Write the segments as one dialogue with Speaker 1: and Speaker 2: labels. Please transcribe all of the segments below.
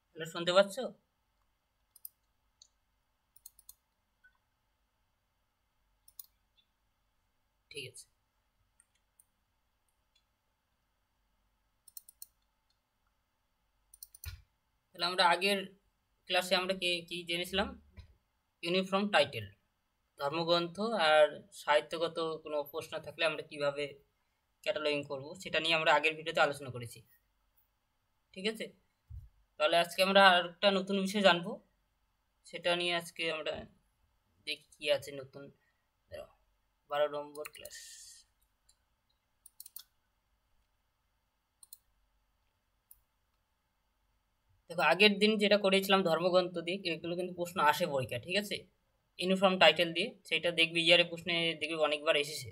Speaker 1: Hello, শুনতে পাচ্ছ? ঠিক আছে। তাহলে আমরা আগের ক্লাসে আমরা কি কি জেনেছিলাম? ইউনিফর্ম টাইটেল, ধর্মগ্রন্থ আর সাহিত্যগত কোনো প্রশ্ন থাকলে আমরা কিভাবে ক্যাটালগিং করব সেটা নিয়ে আমরা আগের ভিডিওতে আলোচনা করেছি। ঠিক আছে, তাহলে আজকে আমরা আর একটা নতুন বিষয় জানবো, সেটা নিয়ে আজকে আমরা দেখি কি আছে নতুন। 12 নম্বর ক্লাস। দেখো, আগের দিন যেটা করেছিলাম ধর্মগ্রন্থ দিয়ে, এগুলো কিন্তু প্রশ্ন আসে পরীক্ষা, ঠিক আছে। ইউনিফর্ম টাইটেল দিয়ে সেটা দেখবি ইয়ারে প্রশ্নে দেখবি অনেকবার এসেছে,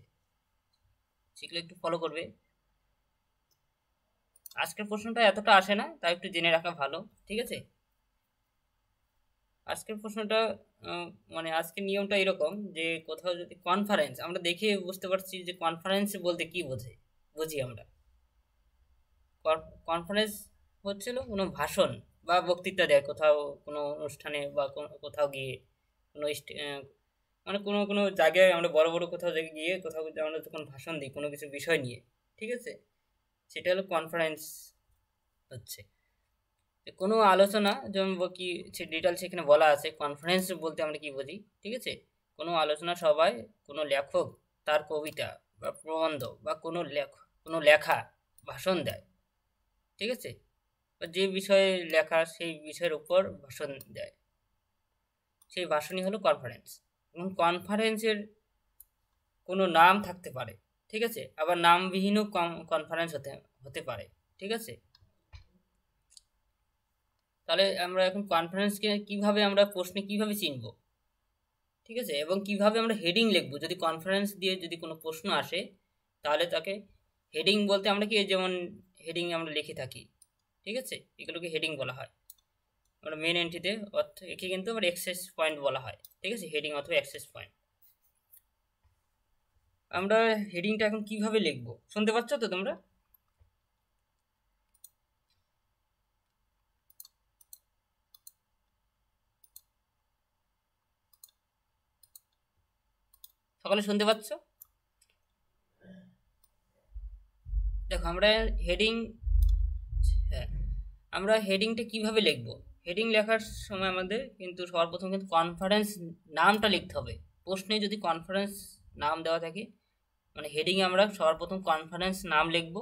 Speaker 1: সেগুলো একটু ফলো করবে। আজকের প্রশ্নটা এতটা আসে না, তাই একটু জেনে রাখা ভালো, ঠিক আছে। আজকের প্রশ্নটা মানে আজকের নিয়মটা এরকম যে কোথাও যদি কনফারেন্স, আমরা দেখে বুঝতে পারছি যে কনফারেন্স বলতে কি বুঝি আমরা। কনফারেন্স হচ্ছিল কোনো ভাষণ বা বক্তৃতা দেয় কোথাও, কোনো অনুষ্ঠানে বা কোথাও গিয়ে, কোনো মানে কোনো কোনো জায়গায় আমরা বড় বড় কোথাও জায়গায় গিয়ে কোথাও আমরা যখন ভাষণ দিই কোনো কিছু বিষয় নিয়ে, ঠিক আছে, সেটা হলো কনফারেন্স হচ্ছে। কোনো আলোচনা যেমন কি ডিটেলস এখানে বলা আছে কনফারেন্স বলতে আমরা কি বুঝি, ঠিক আছে। কোনো আলোচনা সভায় কোনো লেখক তার কবিতা বা প্রবন্ধ বা কোনো লেখা ভাষণ দেয়, ঠিক আছে, বা যে বিষয়ে লেখা সেই বিষয়ের উপর ভাষণ দেয়, সেই ভাষণই হলো কনফারেন্স। এবং কনফারেন্সের কোনো নাম থাকতে পারে, ঠিক আছে, আবার নামবিহীনও কনফারেন্স হতে হতে পারে, ঠিক আছে। তাহলে আমরা এখন কনফারেন্সকে কিভাবে আমরা প্রশ্নে কিভাবে চিনব, ঠিক আছে, এবং কিভাবে আমরা হেডিং লিখব যদি কনফারেন্স দিয়ে যদি কোনো প্রশ্ন আসে, তাহলে তাকে হেডিং বলতে আমরা কি যেমন হেডিং আমরা লিখে থাকি, ঠিক আছে, এগুলোকে হেডিং বলা হয়। আমরা মেন এন্ট্রিতে একে কিন্তু আবার অ্যাক্সেস পয়েন্ট বলা হয়, ঠিক আছে, হেডিং অথবা অ্যাক্সেস পয়েন্ট। আমরা হেডিংটা এখন কিভাবে লিখব, শুনতে পাচ্ছ তো তোমরা? সকলে শুনতে পাচ্ছ? দেখো আমরা হেডিং, হ্যাঁ, আমরা হেডিংটা কিভাবে লিখব, হেডিং লেখার সময় আমাদের কিন্তু সর্বপ্রথম কিন্তু কনফারেন্স নামটা লিখতে হবে। প্রশ্নে যদি কনফারেন্স নাম দেওয়া থাকে, মানে হেডিংয়ে আমরা সর্বপ্রথম কনফারেন্স নাম লিখব,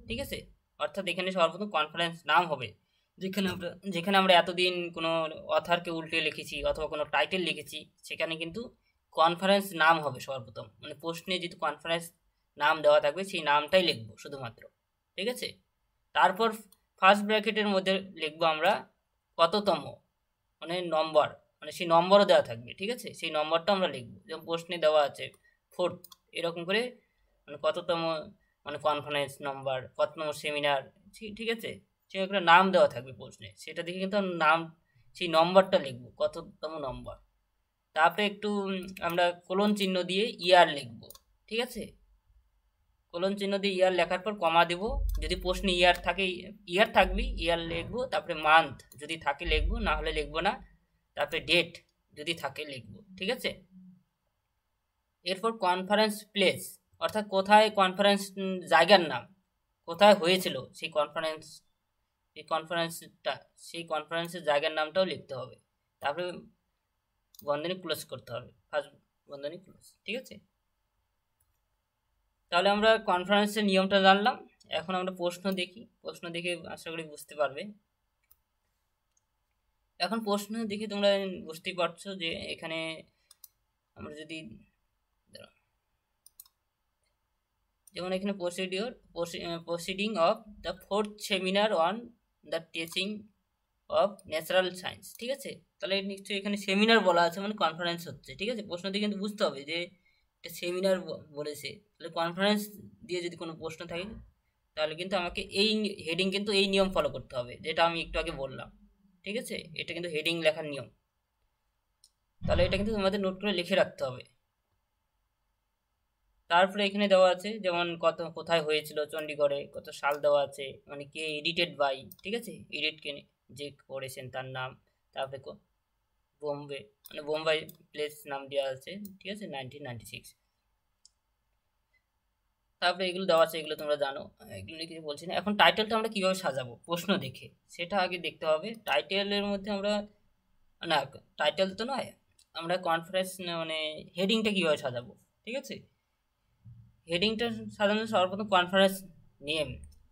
Speaker 1: ঠিক আছে, অর্থাৎ এখানে সর্বপ্রথম কনফারেন্স নাম হবে। যেখানে আমরা এতদিন কোনো অথারকে উল্টে লিখেছি অথবা কোনো টাইটেল লিখেছি, সেখানে কিন্তু কনফারেন্স নাম হবে সর্বপ্রথম, মানে প্রশ্নে যেহেতু কনফারেন্স নাম দেওয়া থাকবে সেই নামটাই লিখবো শুধুমাত্র, ঠিক আছে। তারপর ফার্স্ট ব্র্যাকেটের মধ্যে লিখবো আমরা কততম, মানে নম্বর, মানে সেই নম্বরও দেওয়া থাকবে, ঠিক আছে, সেই নম্বরটা আমরা লিখবো। যেমন প্রশ্নে দেওয়া আছে 4, এরকম করে মানে কততম, মানে কনফারেন্স নম্বর, কততম সেমিনার, ঠিক আছে, সে একটা নাম দেওয়া থাকবে প্রশ্নে, সেটা দেখে কিন্তু নাম, সেই নম্বরটা লিখবো কততম নম্বর। তারপরে একটু আমরা কোলন চিহ্ন দিয়ে ইয়ার লিখবো, ঠিক আছে, কোলন চিহ্ন দিয়ে ইয়ার লেখার পর কমা দেবো। যদি প্রশ্নে ইয়ার থাকে, ইয়ার থাকবে, ইয়ার লিখবো। তারপরে মান্থ যদি থাকে লিখবো, না হলে লিখবো না। তারপরে ডেট যদি থাকে লিখবো, ঠিক আছে। এরপর কনফারেন্স প্লেস, অর্থাৎ কোথায় কনফারেন্স, জায়গার নাম, কোথায় হয়েছিল সেই কনফারেন্সের জায়গার নামটাও লিখতে হবে। তারপরে বন্ধনী ক্লোজ করতে হবে, ফার্স্ট বন্ধনী ক্লোজ, ঠিক আছে। তাহলে আমরা কনফারেন্সের নিয়মটা জানলাম। এখন আমরা প্রশ্ন দেখি, প্রশ্ন দেখে আশা করি বুঝতে পারবে। এখন প্রশ্ন দেখে তোমরা বুঝতেই পারছো যে এখানে আমরা যদি যেমন এখানে proceeding of the 4th seminar on the teaching of natural science, ঠিক আছে। তাহলে নিশ্চয়ই এখানে সেমিনার বলা আছে, মানে কনফারেন্স হচ্ছে, ঠিক আছে। প্রশ্ন দিয়ে কিন্তু বুঝতে হবে যে এটা সেমিনার বলেছে। তাহলে কনফারেন্স দিয়ে যদি কোনো প্রশ্ন থাকে, তাহলে কিন্তু আমাকে এই হেডিং কিন্তু এই নিয়ম ফলো করতে হবে, যেটা আমি একটু আগে বললাম, ঠিক আছে। এটা কিন্তু হেডিং লেখার নিয়ম। তাহলে এটা কিন্তু তোমাদের নোট করে লিখে রাখতে হবে। তারপরে এখানে দেওয়া আছে যেমন কোথায় হয়েছিল, চণ্ডীগড়ে, কত সাল দেওয়া আছে, মানে কে এডিটেড বাই, ঠিক আছে, এডিট যে করেছেন তার নাম। তারপরে বোম্বে, মানে বোম্বাই প্লেস নাম দেওয়া আছে, ঠিক আছে, 1996। তারপরে এগুলো দেওয়া আছে, এগুলো তোমরা জানো, এগুলো নিয়ে কিছু বলছি না। এখন টাইটেলটা আমরা কীভাবে সাজাবো প্রশ্ন দেখে, সেটা আগে দেখতে হবে। টাইটেলের মধ্যে আমরা, না টাইটেল তো নয়, আমরা কনফারেন্স মানে হেডিংটা কীভাবে সাজাবো, ঠিক আছে। হেডিংটা সাধারণত সর্বপ্রথম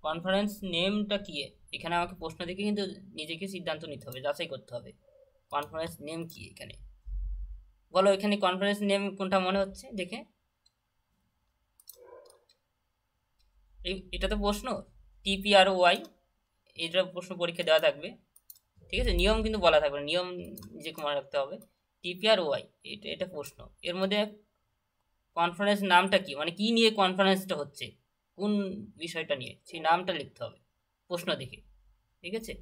Speaker 1: কনফারেন্স নেমটা কি, এখানে আমাকে প্রশ্ন দেখে কিন্তু নিজেকে সিদ্ধান্ত নিতে হবে, যাচাই করতে হবে কনফারেন্স নেম কি। এখানে বলো, এখানে কনফারেন্স নেম কোনটা মনে হচ্ছে দেখে? এটা তো প্রশ্ন, TPROY, এটা প্রশ্ন পরীক্ষা দেওয়া থাকবে, ঠিক আছে। নিয়ম কিন্তু বলা থাকবে, নিয়ম নিজেকে মনে রাখতে হবে। TPROY, এটা প্রশ্ন। এর মধ্যে কনফারেন্স নামটা কি, মানে কি নিয়ে কনফারেন্সটা হচ্ছে, কোন বিষয়টা নিয়ে, সেই নামটা লিখতে হবে প্রশ্ন দেখে, ঠিক আছে।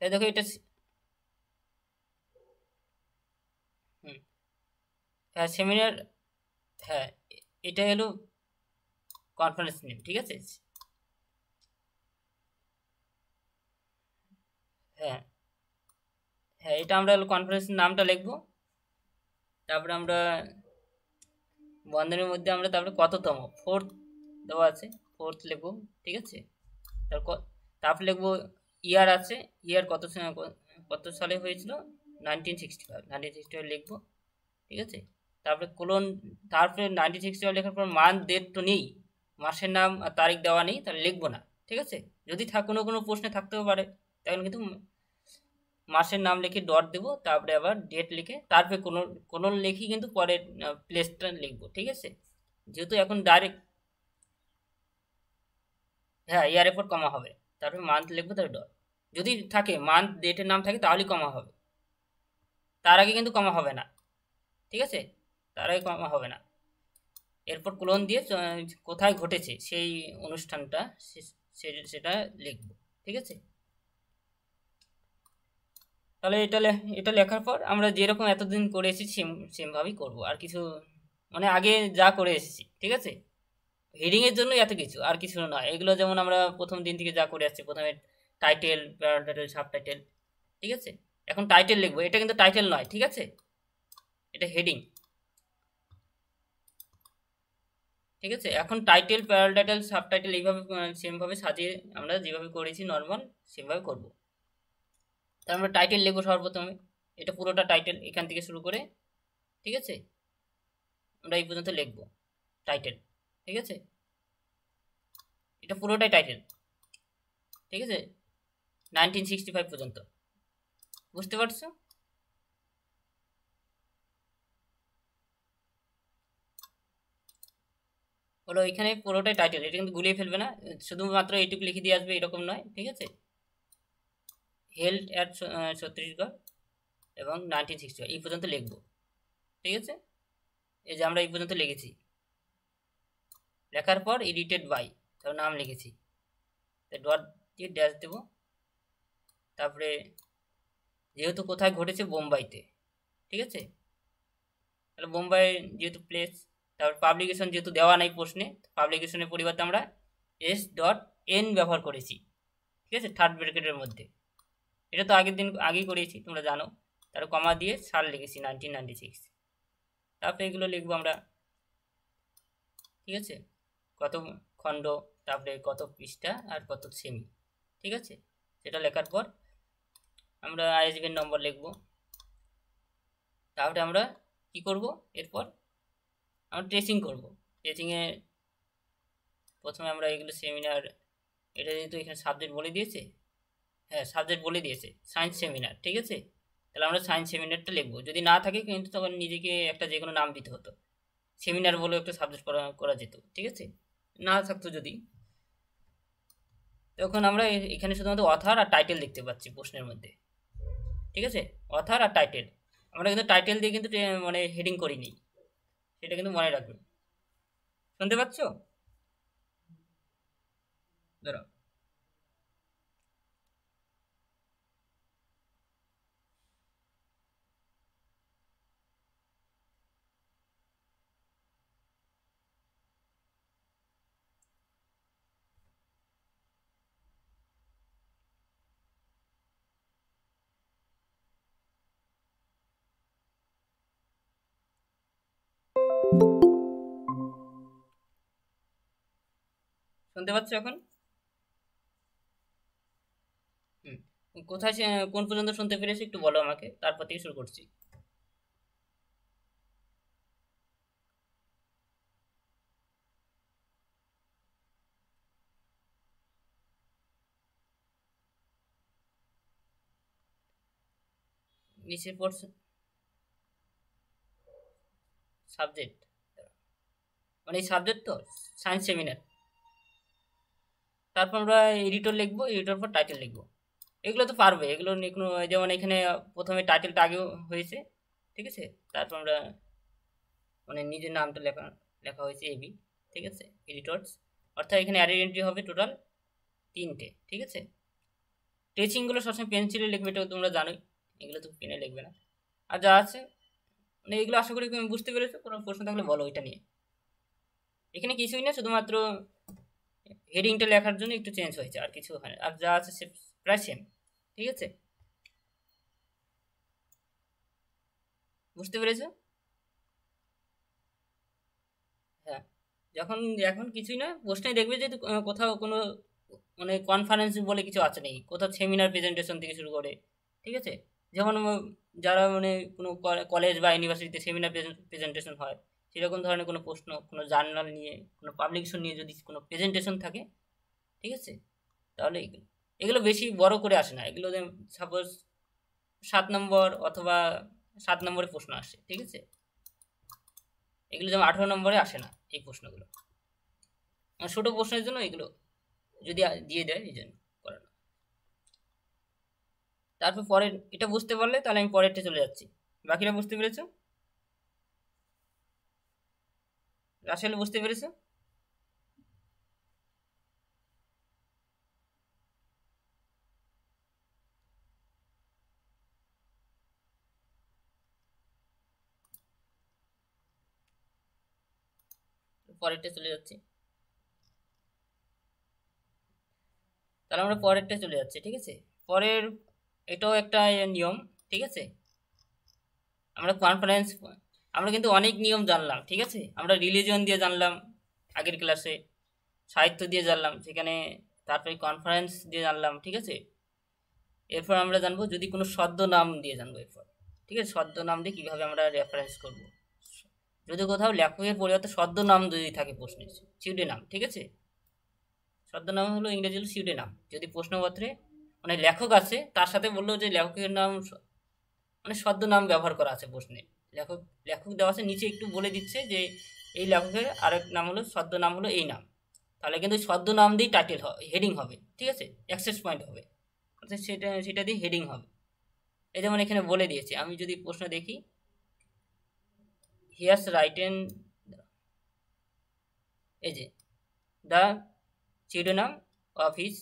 Speaker 1: তাই দেখো এটা, হ্যাঁ সেমিনার, হ্যাঁ এটা হলো কনফারেন্স নেম, ঠিক আছে। হ্যাঁ হ্যাঁ, এটা আমরা হলো কনফারেন্সের নামটা লিখবো। তারপরে আমরা বন্ধনের মধ্যে আমরা তারপরে কততম, 4th দেওয়া আছে, 4th লিখবো, ঠিক আছে। তারপর লিখবো ইয়ার আছে, ইয়ার কত সালে হয়েছিল, 1965 লিখবো, ঠিক আছে। তারপরে কোলন, তারপরে 1965 লেখার পর মান্থ ডেট তো নেই, মাসের নাম আর তারিখ দেওয়া নেই, তাহলে লিখবো না, ঠিক আছে। যদি কোনো কোনো প্রশ্নে থাকতেও পারে, তখন কিন্তু মাসের নাম লিখে ডট দেবো, তারপরে আবার ডেট লিখে তারপরে কোনো কোনো লিখি কিন্তু পরে প্লেসটা লিখবো, ঠিক আছে। যেহেতু এখন ডাইরেক্ট, হ্যাঁ ইয়ারের পর কমা হবে, তারপরে মান্থ লিখবো, তারপরে ডট। যদি থাকে মান্থ ডেটের নাম থাকে তাহলেই কমা হবে, তার আগে কিন্তু কমা হবে না, ঠিক আছে, তার আগে কমা হবে না। এরপর কোলন দিয়ে কোথায় ঘটেছে সেই অনুষ্ঠানটা সেটা লিখবো, ঠিক আছে। তাহলে এটা লেখার পর আমরা যেরকম এতদিন করে এসেছি সেমভাবেই করবো, আর কিছু মানে আগে যা করে এসেছি, ঠিক আছে। হেডিংয়ের জন্য এত কিছু, আর কিছু নয়। এগুলো যেমন আমরা প্রথম দিন থেকে যা করে আসছি, প্রথমে টাইটেল, প্যারাটাইটেল, সাব টাইটেল, ঠিক আছে। এখন টাইটেল লিখবো, এটা কিন্তু টাইটেল নয়, ঠিক আছে, এটা হেডিং, ঠিক আছে। এখন টাইটেল, প্যারাটাইটেল, সাব টাইটেল এইভাবে সেমভাবে সাজিয়ে আমরা যেভাবে করেছি নর্মাল সেভাবে করব। তার আমরা টাইটেল লিখবো সর্বপ্রথমে, এটা পুরোটা টাইটেল এখান থেকে শুরু করে, ঠিক আছে, আমরা এই পর্যন্ত লিখবো টাইটেল, ঠিক আছে। এটা পুরোটাই টাইটেল, ঠিক আছে, 1965 পর্যন্ত, বুঝতে পারছো? হলো এখানে পুরোটাই টাইটেল, এটা কিন্তু গুলিয়ে ফেলবে না, শুধুমাত্র এইটুকু লিখে দিয়ে আসবে এরকম নয়, ঠিক আছে। হেল্ড অ্যাট ছত্তিশগড় এবং 1965 এই পর্যন্ত লিখবো, ঠিক আছে। এই যে আমরা এই পর্যন্ত লিখেছি, লেখার পর এডিটেড বাই, তার নাম লিখেছি, ডট দিয়ে ড্যাশ দেবো। তারপরে যেহেতু কোথায় ঘটেছে, বোম্বাইতে, ঠিক আছে, তাহলে বোম্বাই যেহেতু প্লেস, তারপর পাবলিকেশন যেহেতু দেওয়া নাই প্রশ্নে, পাবলিকেশনের পরিবর্তে আমরা S.N ব্যবহার করেছি, ঠিক আছে, থার্ড ব্র্যাকেটের মধ্যে। এটা তো আগেই করেছি, তোমরা জানো। তারপর কমা দিয়ে সাল লিখেছি 1996। তারপরে এগুলো লিখবো আমরা, ঠিক আছে, কত খণ্ড, তারপরে কত পৃষ্ঠা আর কত সেমি, ঠিক আছে। সেটা লেখার পর আমরা আইএসবিএন নম্বর লিখবো। তারপরে আমরা কি করব, এরপর আমরা ট্রেসিং করব। ট্রেসিংয়ে প্রথমে আমরা এগুলো সেমিনার, এটা যেহেতু এখানে সাবজেক্ট বলে দিয়েছে, হ্যাঁ সাবজেক্ট বলে দিয়েছে সায়েন্স সেমিনার, ঠিক আছে, তাহলে আমরা সায়েন্স সেমিনারটা লিখবো। যদি না থাকে কিন্তু তখন নিজেকে একটা যে কোনো নাম দিতে হতো, সেমিনার বলে একটা সাবজেক্ট করা করা যেত, ঠিক আছে। না থাকতো যদি, তখন আমরা এখানে শুধুমাত্র অথার আর টাইটেল দেখতে পাচ্ছি প্রশ্নের মধ্যে, ঠিক আছে, অথার আর টাইটেল। আমরা কিন্তু টাইটেল দিয়ে কিন্তু মানে হেডিং করিনি, সেটা কিন্তু মনে রাখবে। শুনতে পাচ্ছ? দাঁড়াও, শুনতে পাচ্ছ এখন? হুম, কোথায় কোন পর্যন্ত শুনতে পেরেছো একটু বলো আমাকে, তারপর থেকে শুরু করছি। নিচের পড়ছে সাবজেক্ট, মানে এই সাবজেক্ট তো সায়েন্স সেমিনার। তারপর আমরা এডিটর লিখবো, এডিটর পর টাইটেল লিখবো। এগুলো তো পারবে, এগুলো নিয়ে কোনো, যেমন এখানে প্রথমে টাইটেলটা আগেও হয়েছে, ঠিক আছে। তারপর আমরা মানে নিজের নামটা লেখা লেখা হয়েছে এবি, ঠিক আছে, এডিটরস। অর্থাৎ এখানে অ্যাডেড এন্ট্রি হবে টোটাল 3টে, ঠিক আছে। টেচিংগুলো সবসময় পেন্সিলে লিখবে, এটা তোমরা জানোই, এগুলো তো পেনে লিখবে না। আর যা আছে মানে এগুলো আশা করি তুমি বুঝতে পেরেছো, কোনো প্রশ্ন থাকলে বলো এটা নিয়ে। এখানে কিছুই না, শুধুমাত্র হেডিংটা লেখার জন্য একটু চেঞ্জ হয়েছে, আর কিছু হয় না, আর যা আছে সে প্রায় সেম, ঠিক আছে, বুঝতে পেরেছো? হ্যাঁ, যখন এখন কিছুই না, প্রশ্নে দেখবে যদি কোথাও কোনো মানে কনফারেন্স বলে কিছু আছে নাকি, কোথাও সেমিনার প্রেজেন্টেশন থেকে শুরু করে, ঠিক আছে। যেমন যারা মানে কোনো কলেজ বা ইউনিভার্সিটিতে সেমিনার প্রেজেন্টেশন হয়, সেরকম ধরনের কোনো প্রশ্ন, কোনো জার্নাল নিয়ে, কোনো পাবলিকেশন নিয়ে যদি কোনো প্রেজেন্টেশন থাকে, ঠিক আছে, তাহলে এগুলো এগুলো বেশি বড় করে আসে না। এগুলো সাপোজ 7 নম্বর অথবা 7 নম্বরে প্রশ্ন আসে, ঠিক আছে। এগুলো যেমন 18 নম্বরে আসে না এই প্রশ্নগুলো। ছোট প্রশ্নের জন্য এগুলো যদি দিয়ে দেয় এই জন্য করানো। তারপর পরের এটা বুঝতে পারলে তাহলে আমি পরেরটা চলে যাচ্ছি। বাকিরা বুঝতে পেরেছো? রাসেল বুঝতে পেরেছো? পরেরটা চলে যাচ্ছি। তাহলে আমরা পরেরটা চলে যাচ্ছি, ঠিক আছে। পরের এটাও একটা নিয়ম, ঠিক আছে। আমরা কনফারেন্স, আমরা কিন্তু অনেক নিয়ম জানলাম, ঠিক আছে। আমরা রিলিজন দিয়ে জানলাম আগের ক্লাসে, সাহিত্য দিয়ে জানলাম সেখানে, তারপরে কনফারেন্স দিয়ে জানলাম, ঠিক আছে। এরপর আমরা জানবো যদি কোনো ছদ্মনাম দিয়ে জানবো এরপর, ঠিক আছে। ছদ্মনাম দিয়ে কীভাবে আমরা রেফারেন্স করব, যদি কোথাও লেখকের পরিবর্তে ছদ্মনাম যদি থাকে প্রশ্নে, সিউডোনাম, ঠিক আছে। ছদ্মনাম হলো ইংরেজি হলো সিউডোনাম। যদি প্রশ্নপত্রে মানে লেখক আছে তার সাথে বললো যে লেখকের নাম মানে ছদ্মনাম ব্যবহার করা আছে প্রশ্নে, লেখক লেখক দেওয়া আছে, নিচে একটু বলে দিচ্ছে যে এই লেখকের আরেক নাম হলো, ছদ্মনাম হলো এই নাম, তাহলে কিন্তু ছদ্মনাম দিয়েই টাইটেল হেডিং হবে, ঠিক আছে, অ্যাক্সেস পয়েন্ট হবে, অর্থাৎ সেটা সেটা দিয়ে হেডিং হবে। এই যেমন এখানে বলে দিয়েছে, আমি যদি প্রশ্ন দেখি, হিয়ার্স রাইটেন, এই যে দ্য চিরোনাম of his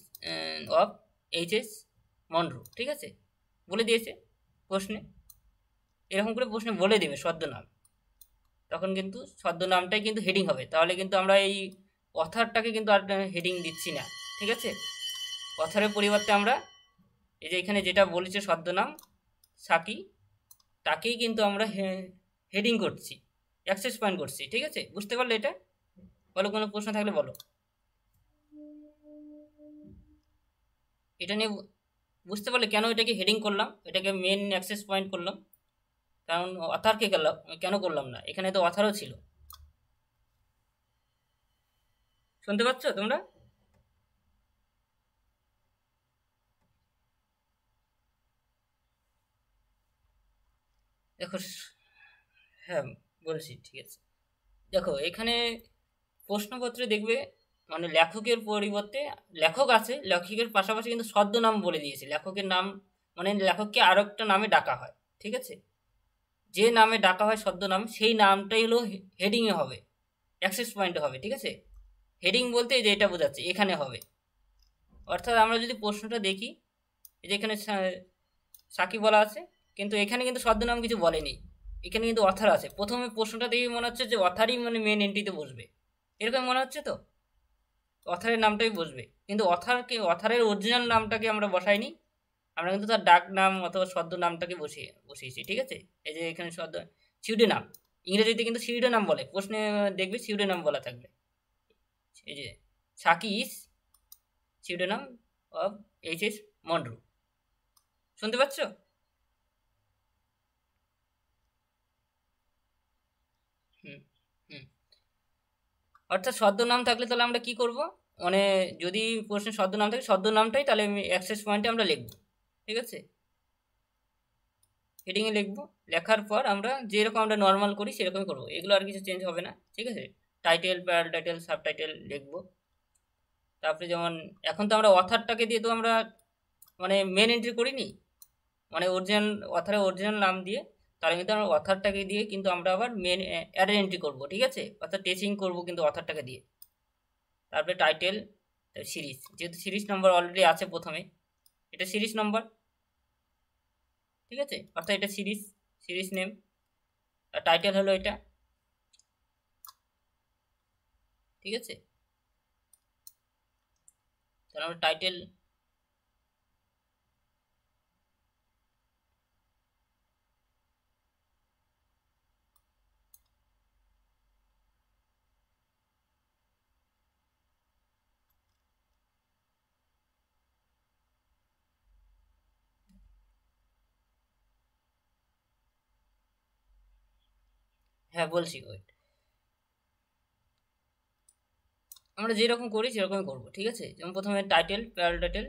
Speaker 1: of HS. Monroe, ঠিক আছে, বলে দিয়েছে প্রশ্নে। এরকম করে প্রশ্নে বলে দেবে ছদ্মনাম, তখন কিন্তু ছদ্মনামটাই কিন্তু হেডিং হবে। তাহলে কিন্তু আমরা এই অথারটাকে কিন্তু আর হেডিং দিচ্ছি না, ঠিক আছে। অথারের পরিবর্তে আমরা এই যে এখানে যেটা বলেছে ছদ্মনাম সাকি, তাকেই কিন্তু আমরা হেডিং করছি, অ্যাক্সেস পয়েন্ট করছি, ঠিক আছে। বুঝতে পারলে এটা? বলো, কোনো প্রশ্ন থাকলে বলো। এটা নিয়ে বুঝতে পারলে কেন এটাকে হেডিং করলাম, এটাকে মেন অ্যাক্সেস পয়েন্ট করলাম? কারণ অথারকে কেন করলাম না, এখানে তো অথারও ছিল। শুনতে পাচ্ছ তোমরা? দেখো, হ্যাঁ বলছি, ঠিক আছে। দেখো এখানে প্রশ্নপত্রে দেখবে মানে লেখকের পরিবর্তে লেখক আছে, লেখকের পাশাপাশি কিন্তু ছদ্মনাম বলে দিয়েছে। লেখকের নাম মানে লেখককে আরো একটা নামে ডাকা হয়, ঠিক আছে। যে নামে ডাকা হয় ছদ্মনাম, সেই নামটাই হলো হেডিংয়ে হবে, অ্যাক্সেস পয়েন্টে হবে, ঠিক আছে। হেডিং বলতে এই যে এটা বোঝাচ্ছে এখানে হবে। অর্থাৎ আমরা যদি প্রশ্নটা দেখি, এই যে এখানে সাকি বলা আছে, কিন্তু এখানে কিন্তু ছদ্মনাম কিছু বলেনি, এখানে কিন্তু অথার আছে। প্রথমে প্রশ্নটা দেখে মনে হচ্ছে যে অথারই মানে মেন এন্ট্রিতে বসবে, এরকম মনে হচ্ছে তো, অথারের নামটাই বসবে, কিন্তু অথারের অরিজিনাল নামটাকে আমরা বসাইনি, আমরা কিন্তু তার ডাক নাম অথবা ছদ্ম নামটাকে বসিয়েছি, ঠিক আছে। এই যে এখানে সিউডো নাম, ইংরেজিতে কিন্তু সিউডো নাম বলে, প্রশ্নে দেখবে সিউডো নাম বলা থাকবে। এই যে সাকি ইস সিউডো নাম অফ এইচ.এস. মনরো, শুনতে পাচ্ছ? হুম হুম। অর্থাৎ ছদ্মনাম থাকলে তাহলে আমরা কি করব, মানে যদি প্রশ্নে ছদ্মনাম থাকে, ছদ্মনামটাই তাহলে অ্যাক্সেস পয়েন্টে আমরা লিখব, ঠিক আছে। হেডিংয়ে লিখব, লেখার পর আমরা যেরকম আমরা নর্মাল করি সেরকমই করব, এগুলো আর কিছু চেঞ্জ হবে না, ঠিক আছে। Title, parallel title, sub title লিখব। তারপরে যেমন এখন তো আমরা অথারটাকে দিয়ে তো আমরা মানে মেন এন্ট্রি করিনি, মানে অরিজিনাল অথারের অরিজিনাল নাম দিয়ে, তাহলে কিন্তু আমরা অথারটাকে দিয়ে কিন্তু আমরা আবার মেন অ্যাডের এন্ট্রি করবো, ঠিক আছে, অর্থাৎ টেচিং করব কিন্তু অথারটাকে দিয়ে। তারপরে টাইটেল, সিরিজ, যেহেতু সিরিজ নম্বর অলরেডি আছে প্রথমে, এটা সিরিজ নম্বর, ঠিক আছে, অর্থাৎ এটা সিরিজ, সিরিজ নেম। আর টাইটেল হলো এটা, ঠিক আছে। তাহলে আমরা টাইটেল, হ্যাঁ বলছি, ওয়েট। আমরা যেরকম করি সেরকমই করবো, ঠিক আছে? যেমন প্রথমে title, parallel title,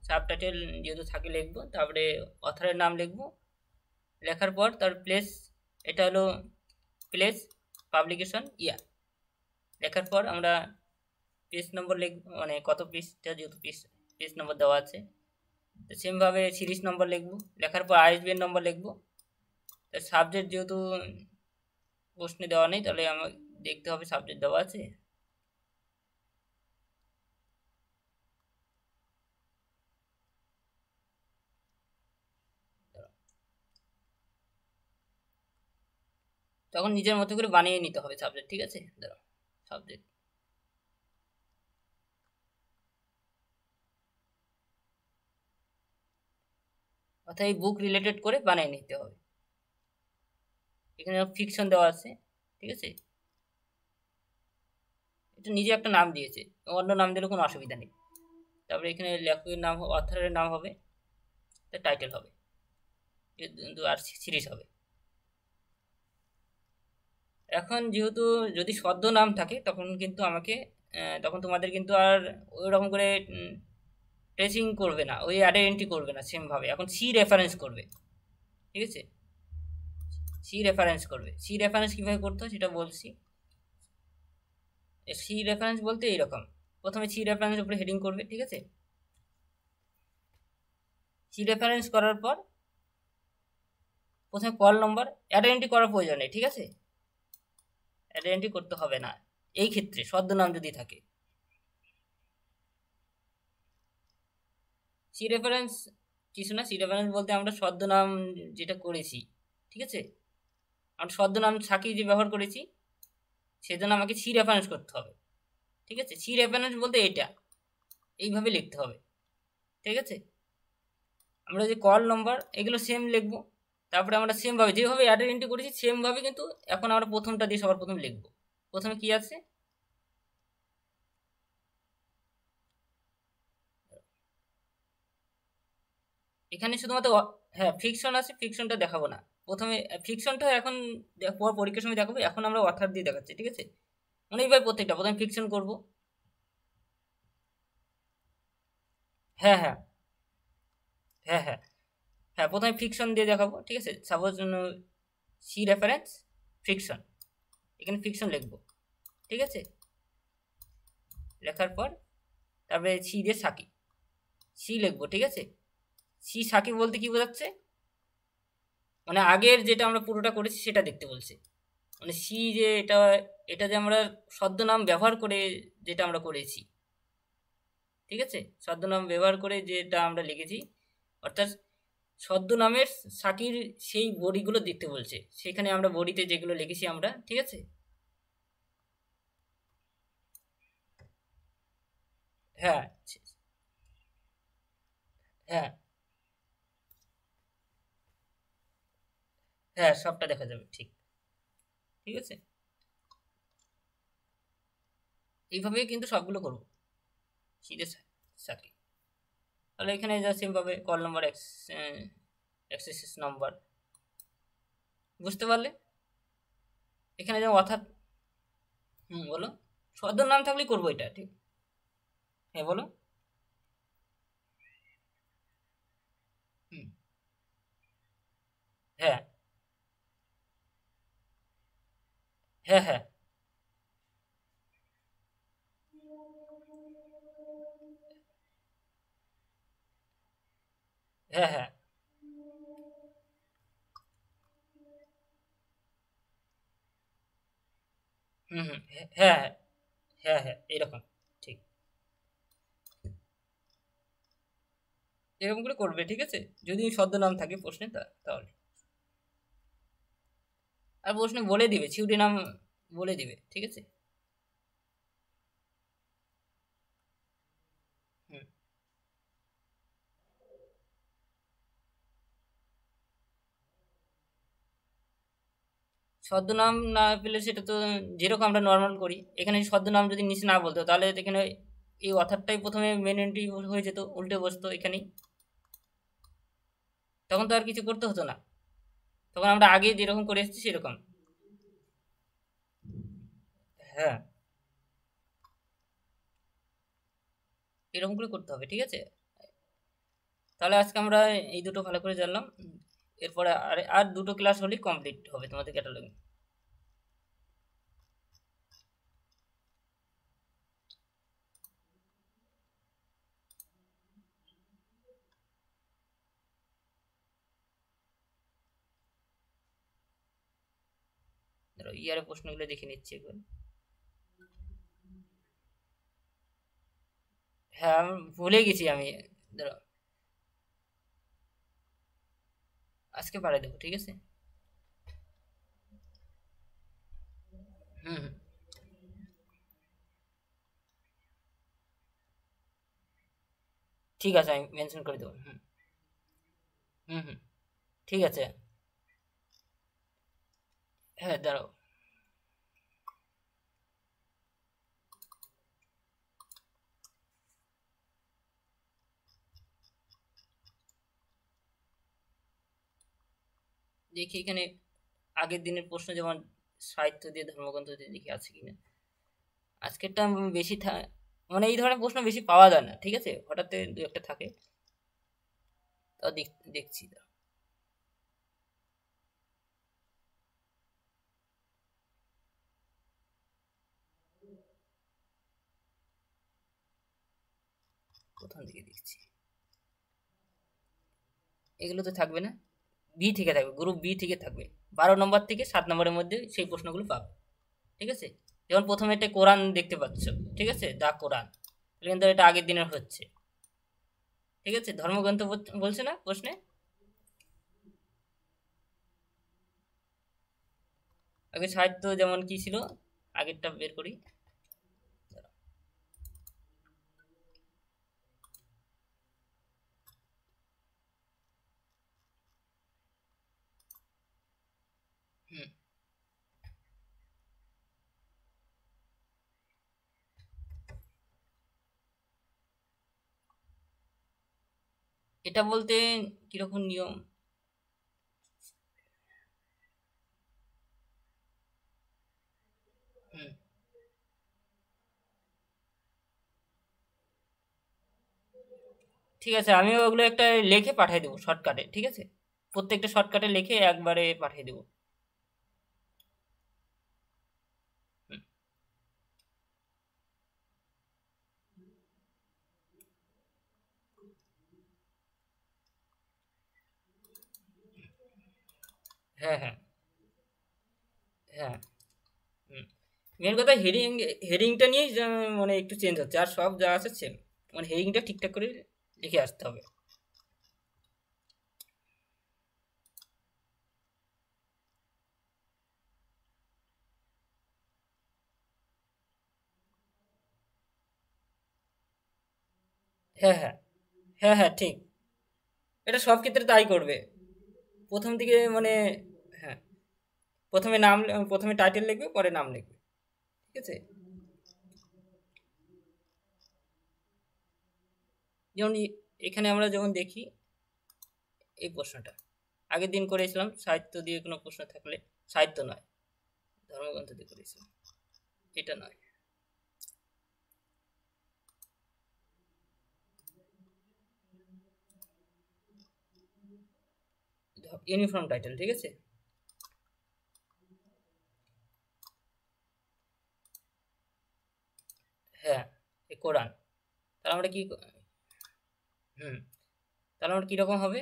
Speaker 1: sub title যেহেতু থাকে লিখবো, তারপরে অথরের নাম লিখবো। লেখার পর তার প্লেস, এটা হলো প্লেস, পাবলিকেশন, ইয়ার। লেখার পর আমরা পেজ নম্বর লিখবো, মানে কত পেজটা, যেহেতু পেজ নম্বর দেওয়া আছে, তো সেমভাবে সিরিজ নম্বর লিখবো। লেখার পর আইএসবিএন নম্বর লিখবো। সাবজেক্ট যেহেতু প্রশ্নে দেওয়া নেই, তাহলে আমার দেখতে হবে সাবজেক্ট দেওয়া আছে। তখন নিজের মতো করে বানিয়ে নিতে হবে সাবজেক্ট, ঠিক আছে? ধরো সাবজেক্ট, অর্থাৎ এই বুক রিলেটেড করে বানিয়ে নিতে হবে। এখানে ফিকশন দেওয়া আছে, ঠিক আছে? এটা নিজে একটা নাম দিয়েছে, অন্য নাম দিলে কোনো অসুবিধা নেই। তারপরে এখানে লেখকের নাম, অথরের নাম হবে, টাইটেল হবে, আর সিরিজ হবে। এখন যেহেতু যদি সদ্য নাম থাকে, তখন কিন্তু আমাকে তখন তোমাদের কিন্তু আর ওই রকম করে ট্রেসিং করবে না, ওই অ্যাডে এন্ট্রি করবে না সেমভাবে। এখন সি রেফারেন্স করবে, ঠিক আছে? সি রেফারেন্স করবে। সি রেফারেন্স কীভাবে করতে হয় সেটা বলছি। সি রেফারেন্স বলতে এইরকম, প্রথমে সি রেফারেন্সের উপরে হেডিং করবে, ঠিক আছে? সি রেফারেন্স করার পর প্রথমে কল নম্বর, অ্যাড এন্ট্রি করার প্রয়োজন নেই, ঠিক আছে? অ্যাড এন্ট্রি করতে হবে না এই ক্ষেত্রে, ছদ্মনাম যদি থাকে। সি রেফারেন্স কিছু না, সি রেফারেন্স বলতে আমরা ছদ্মনাম যেটা করেছি, ঠিক আছে? আমরা ছদ্মনাম সাকি যে ব্যবহার করেছি, সেজন্য আমাকে সি রেফারেন্স করতে হবে, ঠিক আছে? সি রেফারেন্স বলতে এটা এইভাবে লিখতে হবে, ঠিক আছে? আমরা যে কল নম্বর এগুলো সেম লিখবো। তারপরে আমরা সেমভাবে যেভাবে অ্যাডের এন্ট্রি করেছি সেমভাবে, কিন্তু এখন আমরা প্রথমটা দিয়ে সবার প্রথমে লিখবো। প্রথমে কি আছে, এখানে শুধুমাত্র হ্যাঁ ফিকশন আছে, ফিকশনটা দেখাবো না প্রথমে। ফিকশনটা এখন পর পরীক্ষার সময় দেখাবো, এখন আমরা অথার দিয়ে দেখাচ্ছি, ঠিক আছে? মানে এইভাবে প্রত্যেকটা প্রথমে ফিকশন করব। হ্যাঁ হ্যাঁ হ্যাঁ হ্যাঁ হ্যাঁ, প্রথমে ফিকশন দিয়ে দেখাবো, ঠিক আছে? সাপোজ সি রেফারেন্স ফিকশন, এখানে ফিকশন লিখবো, ঠিক আছে? লেখার পর তারপরে সি দিয়ে সাকি, সি লিখবো, ঠিক আছে? সি সাকি বলতে কি বোঝাচ্ছে, মানে আগের যেটা আমরা পুরোটা করেছি সেটা দেখতে বলছে। মানে সি যে এটা, এটা যে আমরা ছদ্মনাম ব্যবহার করে যেটা আমরা করেছি, ঠিক আছে? ছদ্মনাম ব্যবহার করে যেটা আমরা লিখেছি, অর্থাৎ ছদ্মনামের সাকির সেই বড়িগুলো দেখতে বলছে, সেখানে আমরা বড়িতে যেগুলো লিখেছি আমরা, ঠিক আছে? হ্যাঁ হ্যাঁ হ্যাঁ, সবটা দেখা যাবে, ঠিক, ঠিক আছে? এইভাবেই কিন্তু সবগুলো করবো, সিরিয়াস সাকি। তাহলে এখানে যা সিমভাবে কল নাম্বার, অ্যাক্সেস নাম্বার, বুঝতে পারলে? এখানে যেমন অর্থাৎ, বলো। ছদ্মনাম থাকলেই করবো এটা, ঠিক। হ্যাঁ বলো। হুম। হ্যাঁ হ্যাঁ হ্যাঁ হ্যাঁ হ্যাঁ হুম হুম হ্যাঁ হ্যাঁ হ্যাঁ হ্যাঁ এরকম, ঠিক। এরকম করে করবে, ঠিক আছে? যদি ছদ্মনাম থাকে প্রশ্নে, তাহলে আর প্রশ্নে বলে দিবে সিউডি নাম, বলে দিবে, ঠিক আছে? হুম। ছদ্মনাম না পেলে সেটা তো যেরকম আমরা নর্মাল করি, এখানে ছদ্মনাম যদি নিচে না বলতো, তাহলে এখানে এই অথারটাই প্রথমে মেন এন্ট্রি হয়ে যেত, উল্টে বসতো এখানেই। তখন তো আর কিছু করতে হতো না, তখন আমরা আগে যেরকম করে এসেছি সেরকম। হ্যাঁ, এরকম করে করতে হবে, ঠিক আছে। তাহলে আজকে আমরা এই দুটো ভালো করে জানলাম। এরপরে আর দুটো ক্লাস হলেই কমপ্লিট হবে তোমাদের ক্যাটালগ। ধরো ইয়ারের প্রশ্নগুলো দেখে নিচ্ছি একবার। হ্যাঁ, আমি ভুলে গেছি আমি। ধরো আজকে পাঠিয়ে দেবো, ঠিক আছে। হুম হুম, ঠিক আছে, আমি মেনশন করে দেবো। হুম হুম হুম, ঠিক আছে। হ্যাঁ, দাঁড়াও। দেখি এখানে আগের দিনের প্রশ্ন, যেমন সাহিত্য দিয়ে ধর্মগ্রন্থ দিয়ে দেখি আছে কিনা। আজকেরটা বেশি মানে এই ধরনের প্রশ্ন বেশি পাওয়া যায় না, ঠিক আছে, হঠাৎ দু একটা থাকে। তাও দেখছি। কোথা থেকে দেখছি, এগুলো তো থাকবে না। বি থেকে থাকবে, গ্রুপ বি থেকে থাকবে। 12 নম্বর থেকে 7 নম্বরের মধ্যে সেই প্রশ্নগুলো পাবে, ঠিক আছে। যেমন প্রথমে একটা কোরআন দেখতে পাচ্ছ, ঠিক আছে, দা কোরআন। কিন্তু এটা আগের দিনের হচ্ছে, ঠিক আছে। ধর্মগ্রন্থ বলছে না প্রশ্নে। আগে সাহিত্য যেমন কি ছিল, আগেরটা বের করি। হুম, এটা বলতে কিরকম নিয়ম। হুম, ঠিক আছে, আমি ওগুলো একটা লিখে পাঠিয়ে দেবো শর্টকাটে, ঠিক আছে। প্রত্যেকটা শর্টকাটে লিখে একবারে পাঠিয়ে দেবো। হুম, হ্যাঁ হ্যাঁ হ্যাঁ। হুম, মেন কথা হেডিংটা নিয়েই মানে একটু চেঞ্জ হচ্ছে, আর সব যা আছে সেম। মানে হেডিংটা ঠিকঠাক করে লিখে আসতে হবে। হ্যাঁ হ্যাঁ হ্যাঁ হ্যাঁ, ঠিক। এটা সব ক্ষেত্রে তাই করবে। প্রথম দিকে মানে, হ্যাঁ, প্রথমে নাম, প্রথমে টাইটেল লিখবে, পরে নাম লিখবে, ঠিক আছে। যেমন এখানে আমরা যেমন দেখি এই প্রশ্নটা আগের দিন করেছিলাম, সাহিত্য দিয়ে কোনো প্রশ্ন থাকলে। সাহিত্য নয়, ধর্মগ্রন্থ দিয়ে করেছিলাম, এটা নয়। ইউনিফর্ম টাইটেল, ঠিক আছে। হ্যাঁ, এই কোরআন। তাহলে আমরা কি, হুম, তাহলে আমরা কীরকম হবে।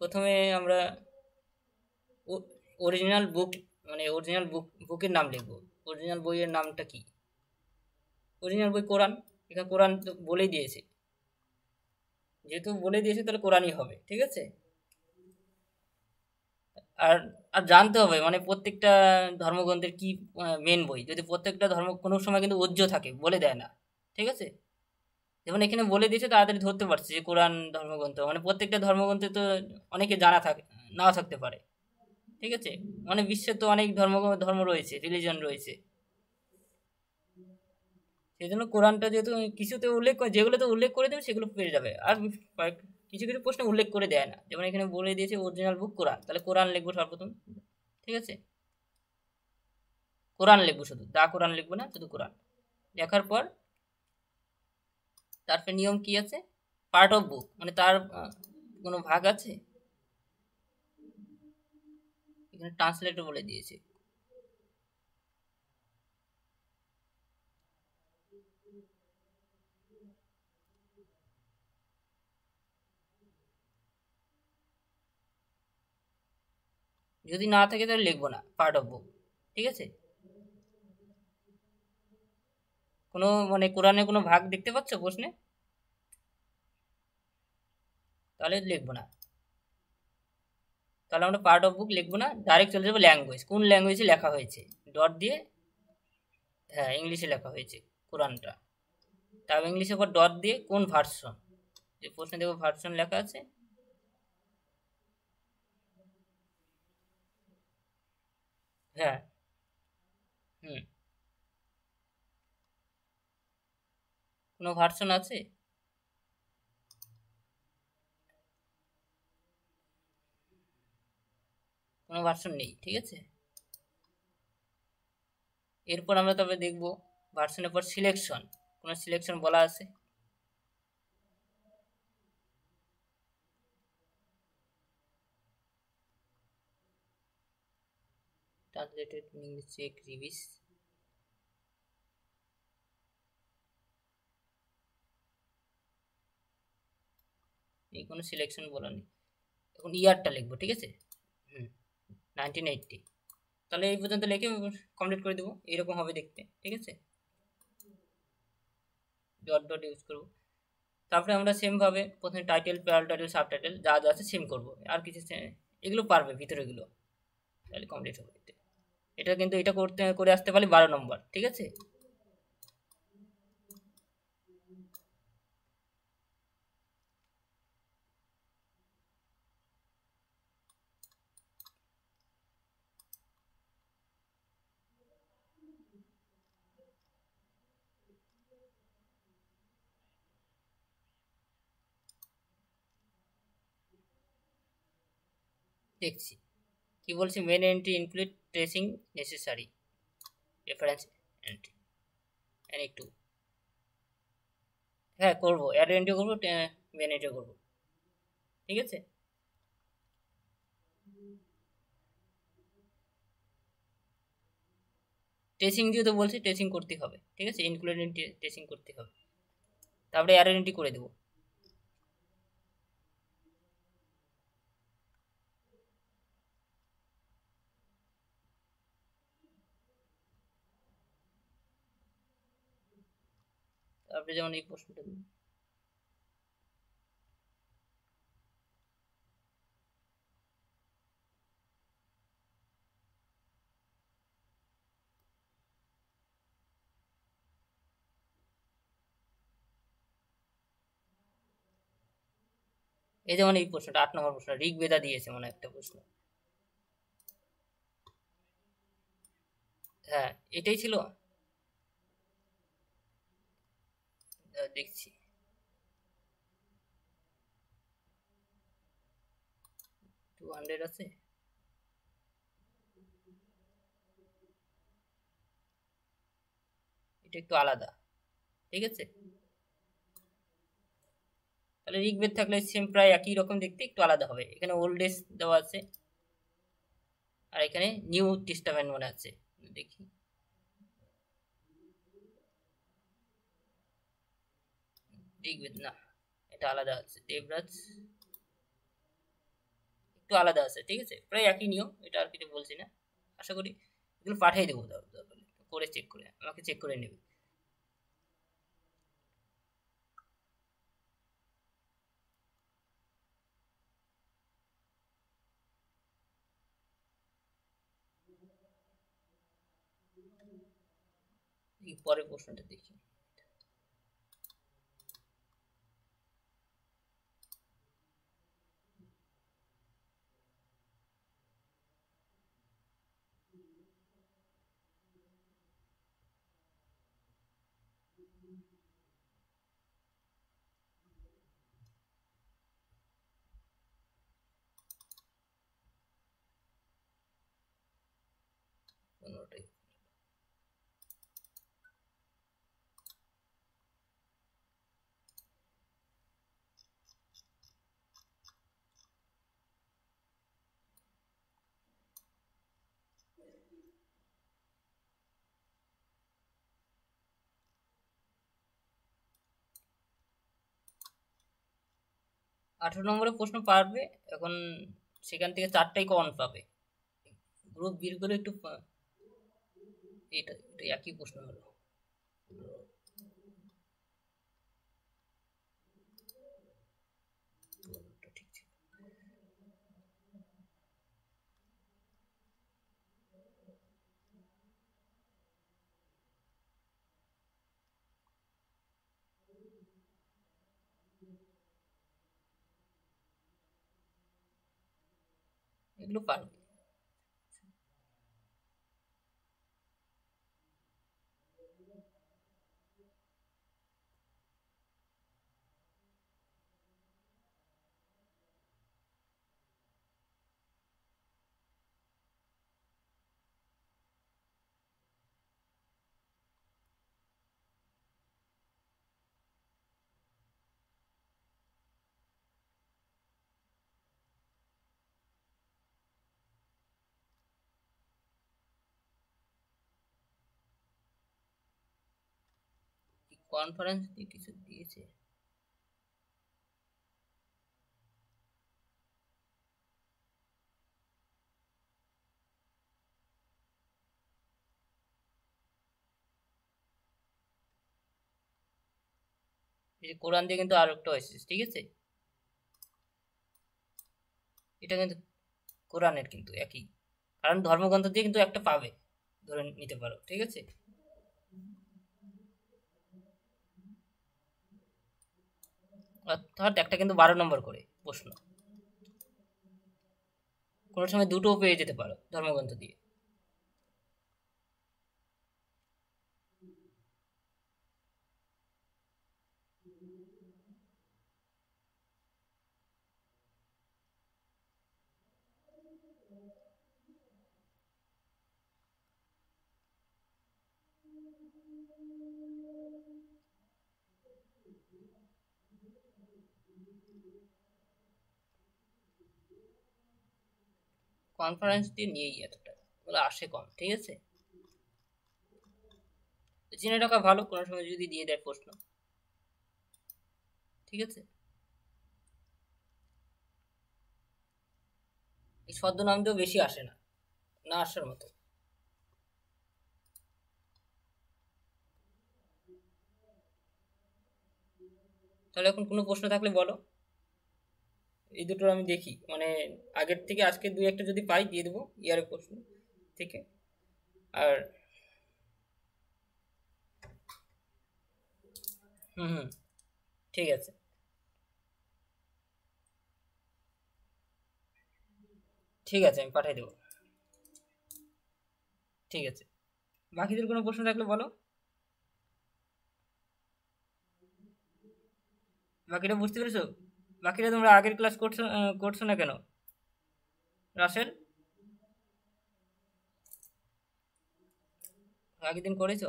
Speaker 1: প্রথমে আমরা অরিজিনাল বুক, মানে অরিজিনাল বুকের নাম লিখবো। অরিজিনাল বইয়ের নামটা কি? অরিজিনাল বই কোরআন। এখানে কোরআন তো বলেই দিয়েছে, যেহেতু বলে দিয়েছে তাহলে কোরআনই হবে, ঠিক আছে। আর আর জানতে হবে মানে প্রত্যেকটা ধর্মগ্রন্থের কি মেন বই। যদি প্রত্যেকটা ধর্ম কোনো সময় কিন্তু ওজ্জ থাকে, বলে দেয় না, ঠিক আছে। যেমন এখানে বলে দিয়েছে, তাড়াতাড়ি ধরতে পারছে যে কোরআন ধর্মগ্রন্থ। মানে প্রত্যেকটা ধর্মগ্রন্থে তো অনেকে জানা থাকে, নাও থাকতে পারে, ঠিক আছে। মানে বিশ্বে তো অনেক ধর্ম রয়েছে, রিলিজন রয়েছে। সেই জন্য কোরআনটা যেহেতু কিছুতে উল্লেখ করে, যেগুলোতে উল্লেখ করে দেবে সেগুলো পেয়ে যাবে। আর কিছু কিছু প্রশ্ন উল্লেখ করে দেয় না, যেমন এখানে বলে দিয়েছে অরিজিনাল বুক কোরআন, তাহলে কোরআন লিখবো সর্বপ্রথম, ঠিক আছে। কোরআন লিখবো, শুধু দা কোরআন লিখবো না, শুধু কোরআন লেখার পর তারপরে নিয়ম কি আছে, পার্ট অফ বুক মানে তার কোনো ভাগ আছে, এখানে ট্রান্সলেটর বলে দিয়েছে। যদি না থাকে তাহলে লিখবো না পার্ট অফ বুক, ঠিক আছে। কোনো মানে কোরআনে কোনো ভাগ দেখতে পাচ্ছ প্রশ্নে, তাহলে লিখবো না, তাহলে আমরা পার্ট অফ বুক লিখবো না, ডাইরেক্ট চলে যাবো ল্যাঙ্গুয়েজ, কোন ল্যাঙ্গুয়েজে লেখা হয়েছে ডট দিয়ে। হ্যাঁ ইংলিশে লেখা হয়েছে কোরআনটা, তারপর ইংলিশের পর ডট দিয়ে কোন ভার্সন, যে প্রশ্নে দেখবো ভার্সন লেখা আছে। হ্যাঁ। হুম। কোনো ভার্সন আছে, কোনো ভার্সন নেই, ঠিক আছে। এরপর আমরা তবে দেখব ভার্সনের পর সিলেকশন, কোনো সিলেকশন বলা আছে। ট্রান্সলেটেড ইংলিশ চেক রিভিস, এই কোনো সিলেকশন বলা নেই। এখন ইয়ারটা লিখবো, ঠিক আছে। হুম, 1980, তাহলে এই পর্যন্ত লিখে কমপ্লিট করে দেবো, এইরকম হবে দেখতে, ঠিক আছে। ডট ডট ইউজ করবো, তারপরে আমরা সেমভাবে প্রথমে title, parallel title, sub title যা যা আছে সেম করবো, আর কিছু এগুলো পারবে ভিতরেগুলো, তাহলে কমপ্লিট হবে। এটা কিন্তু এটা করতে করে আসতে পারলে 12 নম্বর, ঠিক আছে। দেখছি কি বলছি, main entry include tracing necessary reference entry and একটু, হ্যাঁ করবো, অ্যাড এন্ট্রি করবো, মেন এন্ট্রি করবো, ঠিক আছে। ট্রেসিং দিয়ে তো বলছি ট্রেসিং করতে হবে, ঠিক আছে, ইনক্লুডিং ট্রেসিং করতে হবে, তারপরে অ্যাড এন্ট্রি করে দেবো। তারপরে যেমন এই প্রশ্নটা দেবো, এই যেমন এই প্রশ্নটা 8 নম্বর প্রশ্ন, ঋগ্বেদা দিয়েছে মনে হয় একটা প্রশ্ন। হ্যাঁ এটাই ছিল, দেখছি 200 আছে, এটা একটু আলাদা, ঠিক আছে। তাহলে ঋগ্বেদ থাকলে সেম প্রায় একই রকম দেখতে, একটু আলাদা হবে, এখানে ওল্ড এজ দেওয়া আছে আর এখানে নিউ টেস্টামেন্ট মনে আছে, দেখি ঋগ্বেদ না, এটা আলাদা আছে, দেবরাজ একটু আলাদা আছে, ঠিক আছে, প্রায় একই নিয়ম, এটা আর কিছু বলছি না। আশা করি এগুলো পাঠিয়ে দেবো, করে চেক করে আমাকে চেক করে নেবে। এই পরের প্রশ্নটা দেখি, পনেরোটাই। 18 নম্বরের প্রশ্ন পারবে। এখন সেখান থেকে 4টাই কমন পাবে। গ্রুপ বির করে একটু এটা এটা একই প্রশ্ন হলো। ঠিক ছিল। এগুলো পারবে। কনফারেন্স দিয়ে কিছু দিয়েছে। এই যে কোরআন দিয়ে কিন্তু আর একটা এসেছে, ঠিক আছে। এটা কিন্তু কোরআনের কিন্তু একই, কারণ ধর্মগ্রন্থ দিয়ে কিন্তু একটা পাবে, ধরে নিতে পারো, ঠিক আছে। অর্থাৎ একটা কিন্তু 12 নম্বর করে প্রশ্ন, কোনো সময় দুটোও পেয়ে যেতে পারো ধর্মগ্রন্থ দিয়ে। কনফারেন্স দিয়ে নিয়েই এতটা, ওগুলো আসে কম, ঠিক আছে। জেনে রাখা ভালো, কোনো সময় যদি দিয়ে দেয় প্রশ্ন, ঠিক আছে। এই ছদ্মনাম দিয়েও বেশি আসে না, না আসার মতো। তাহলে এখন কোনো প্রশ্ন থাকলে বলো। এই দুটো আমি দেখি, মানে আগের থেকে আজকে দুই একটা যদি পাই দিয়ে দেবো ইয়ারের প্রশ্ন থেকে। আর হুম হুম, ঠিক আছে। ঠিক আছে, আমি পাঠিয়ে দেবো। ঠিক আছে, বাকিদের কোনো প্রশ্ন থাকলে বলো। বাকিটা বুঝতে পেরেছো? বাকিটা তোমরা আগের ক্লাস করছো করছো না কেন? রাসেল, আগের দিন করেছো?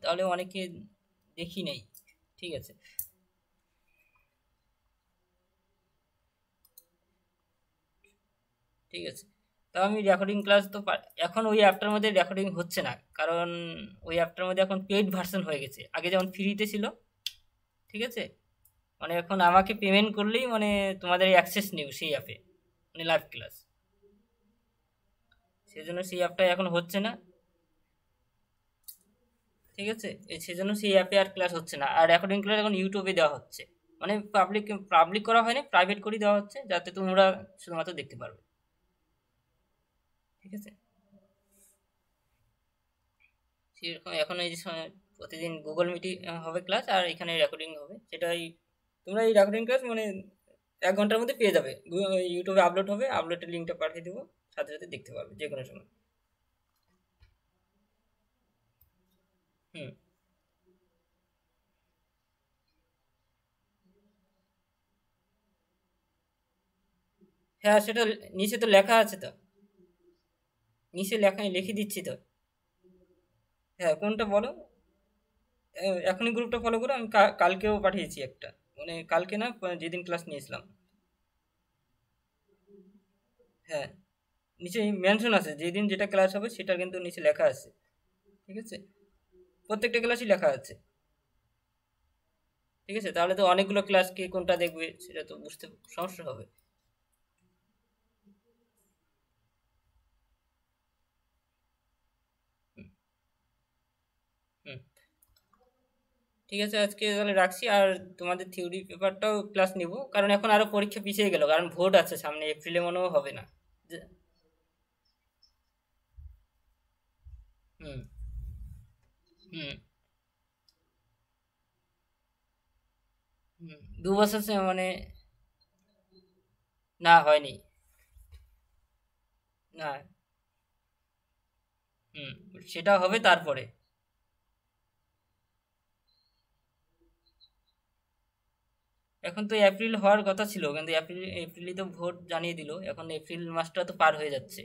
Speaker 1: তাহলে অনেকে দেখি নেই, ঠিক আছে। ঠিক আছে, তাও আমি রেকর্ডিং ক্লাস তো এখন ওই অ্যাপটার মধ্যে রেকর্ডিং হচ্ছে না, কারণ ওই অ্যাপটার মধ্যে এখন পেইড ভার্সন হয়ে গেছে, আগে যেমন ফ্রিতে ছিল, ঠিক আছে। মানে এখন আমাকে পেমেন্ট করলেই মানে তোমাদের অ্যাক্সেস নিও সেই অ্যাপে, মানে লাইভ ক্লাস। সেই জন্য সেই অ্যাপটা এখন হচ্ছে না, ঠিক আছে। এই সেজন্য সেই অ্যাপে আর ক্লাস হচ্ছে না, আর রেকর্ডিং ক্লাস এখন ইউটিউবে দেওয়া হচ্ছে। মানে পাবলিক পাবলিক করা হয়নি, প্রাইভেট করে দেওয়া হচ্ছে, যাতে তোমরা শুধুমাত্র দেখতে পারবে, ঠিক আছে। সেরকম এখন এই যে প্রতিদিন গুগল মিটই হবে ক্লাস, আর এখানে রেকর্ডিং হবে, সেটাই। তোমরা এই রেকর্ডিং ক্লাস মানে 1 ঘন্টার মধ্যে পেয়ে যাবে, ইউটিউবে আপলোড হবে, আপলোডের লিঙ্কটা পাঠিয়ে দেবো, সাথে সাথে দেখতে পারবে যে কোনো সময়। হুম, হ্যাঁ সেটা নিচে তো লেখা আছে তো, নিচে লেখা লিখে দিচ্ছি তো। হ্যাঁ কোনটা বলো। এখনই গ্রুপটা ফলো করো, আমি কালকেও পাঠিয়েছি একটা, মানে কালকে না, যেদিন ক্লাস নিয়েছিলাম। হ্যাঁ, নিচে মেনশন আছে, যেদিন যেটা ক্লাস হবে সেটা কিন্তু নিচে লেখা আছে, ঠিক আছে। প্রত্যেকটা ক্লাসই লেখা আছে। ঠিক আছে, তাহলে তো অনেকগুলো ক্লাস কে কোনটা দেখবে সেটা তো বুঝতে সমস্যা হবে। হুম, হুম। ঠিক আছে, আজকে তাহলে রাখছি। আর তোমাদের থিওরি পেপারটাও ক্লাস নিব, কারণ এখন আরো পরীক্ষা পিছিয়ে গেল, কারণ ভোট আছে সামনে, এপ্রিলে মনেও হবে না। যে- হুম, হুম, হুম। 2 বছর মানে না হয়নি। না। হুম। সেটা হবে তারপরে। এখন তো এপ্রিল হওয়ার কথা ছিল, কিন্তু এপ্রিলই তো ভোট জানিয়ে দিল, এখন এপ্রিল মাসটা তো পার হয়ে যাচ্ছে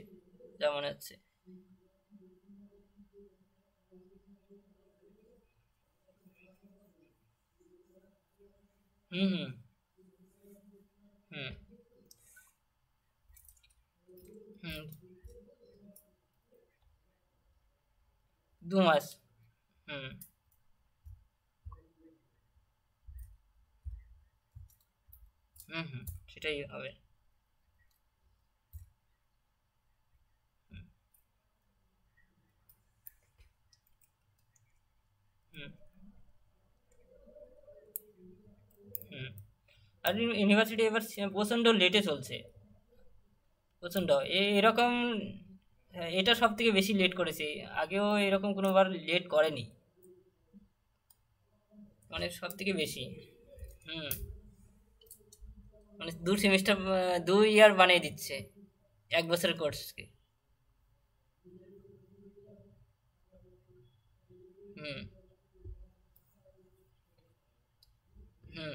Speaker 1: যা মনে হচ্ছে। হুম, হুম, হুম, হুম। 2 মাস। হুম, হুম, হুম। সেটাই হবে। হুম, হুম, হুম। আর ইউনিভার্সিটি এবার প্রচণ্ড লেটে চলছে। প্রচণ্ড এরকম। হ্যাঁ, এটা সব থেকে বেশি লেট করেছে। আগেও এরকম কোনোবার লেট করেনি, মানে সব থেকে বেশি। হুম। মানে 2 সেমিস্টার, 2 ইয়ার বানিয়ে দিচ্ছে 1 বছরের কোর্সকে। হুম, হুম,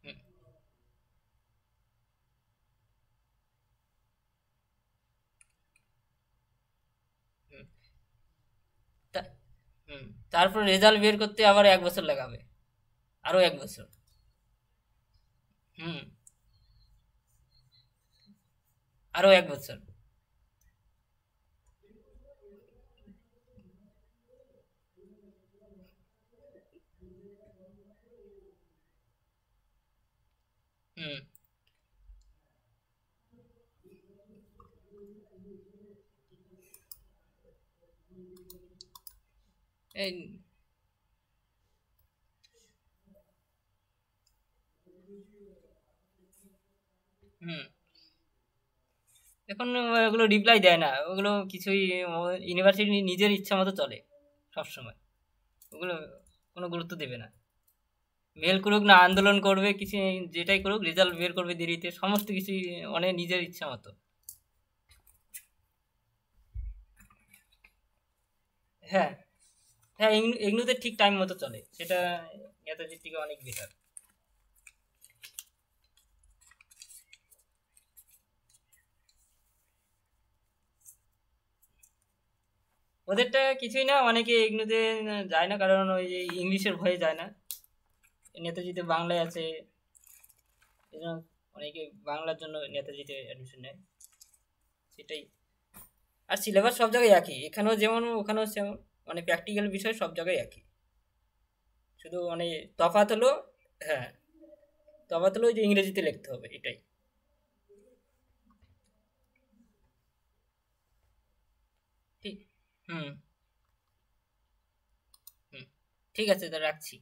Speaker 1: হুম, হুম। তা- হুম। তারপর রেজাল্ট বের করতে আবার 1 বছর লাগাবে, আরো 1 বছর। হুম, আরো 1 বছর। হুম। এই। হুম। এখন ওগুলো রিপ্লাই দেয় না, ওগুলো কিছুই। ইউনিভার্সিটি নিজের ইচ্ছা মতো চলে সব সময়। ওগুলো কোনো গুরুত্ব দেবে না। মেল করুক না আন্দোলন করবে কিছু, যেটাই করুক রেজাল্ট বের করবে দেরিতে, সমস্ত কিছু মানে নিজের ইচ্ছা মতো। হ্যাঁ, হ্যাঁ। এগুলোতে ঠিক টাইম মতো চলে সেটা, নেতাজির থেকে অনেক বেটার। ওদেরটা কিছুই না, অনেকে এগুলোতে যায় না, কারণ ওই যে ইংলিশের ভয়ে যায় না। নেতাজিতে বাংলায় আছে, এজন্য অনেকে বাংলার জন্য নেতাজিতে অ্যাডমিশন নেয়, সেটাই। আর সিলেবাস সব জায়গায় একই, এখানেও যেমন ওখানেও সেমন, মানে প্র্যাকটিক্যাল বিষয় সব জায়গায় একই। শুধু মানে তফাৎ হলো। হ্যাঁ, তফাৎ হলো ওই যে ইংরেজিতে লিখতে হবে, এটাই। ঠিক। হুম, হুম। ঠিক আছে, তা রাখছি।